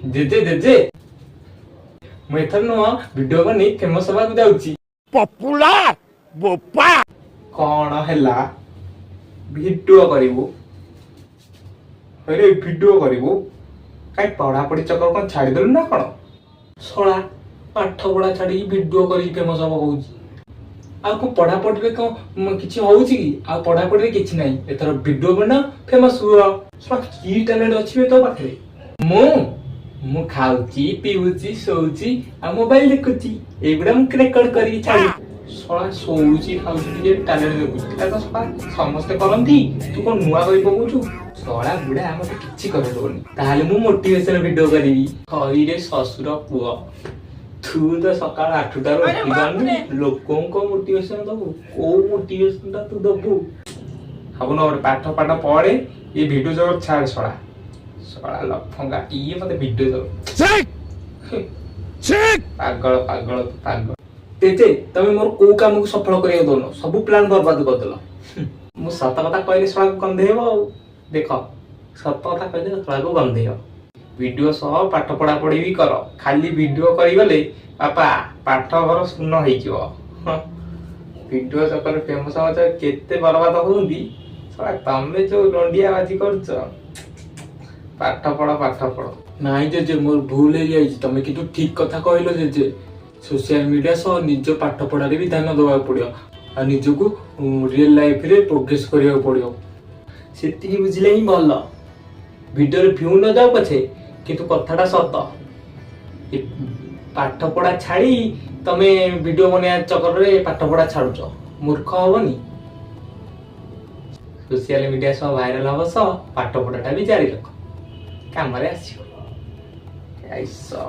JJ JJ मैं एथर नुआ video बनी फेमस हवा जाउची पॉपुलर बोपा कौन हैला वीडियो करिवो अरे वीडियो करिवो काई पढ़ा पढ़ी चक्कर कोन छाड़ी देलु ना कोन सोळा पाठ पढ़ा छाड़ी वीडियो करी फेमस हवा कहूची आ को पढ़ा पढ़ी रे को किछि होउची की आ पढ़ा पढ़ी रे किछि नाही एथर वीडियो बना फेमस हुआ सोळा की टैलेंट अछि तो पाखरे मु खाउची पीउची सोउची आ मोबाइल देखुची एगुडा मु रेकॉर्ड करी छाड़ी सोळा सोउची खाउची जे टैलेंट देखुची ताको सोळा समस्त करंती तू कोन नुआ करी पकोछु सोळा बुडा हमके किछि करे दोनी ताहाले मु मोटिवेशन वीडियो करिवि हई रे ससुर पुआ तू तो सकाळ 8टा रो उठी जानी लोकों को मोटिवेशन दबु को मोटिवेशन ता तू दबु हबनो और पाठ पाठ पढे ये वीडियो जो छाड़ सोळा सोळा लफंगा ये मते वीडियो दो चेक चेक पागल पागल पागल तेते तमे मोर को काम को सफल करियो दोनो सब प्लान बर्बाद कर देलो मु सत कथा कहले सोळा को गंधेबो देखो सत कथा कहले सोळा को गंधेयो वीडियो सह पाठ पढ़ा पढ़ी भी कर खाली वीडियो करी गले पापा पाठ घर शून्य होइजिवो वीडियो चक्कर फेमस हो केते बर्बाद होउंदी सोळा तमे जो लंडिया बाजी करछ पाठ पढ़ नाइ जे मोर भूल हे जाई तमे कितु ठीक कथा कहलो जे सोशल मीडिया सह निज पाठ पढ़ा रे भी ध्यान देवा पड़ियो आ निज को रियल लाइफ रे प्रोग्रेस करिया पड़ियो सेति बुझले ही भल वीडियो रे व्यू न जाऊ पछे किंतु कथाटा सत पाठ पढ़ा छाड़ी तमे वीडियो बना चक्कर रे पाठ पढ़ा छाड़ुच मूर्ख हबनी सोशल मीडिया सह वायरल हब सह पाठ पढ़ाटा भी जारी रख काम रे आसियो ऐसा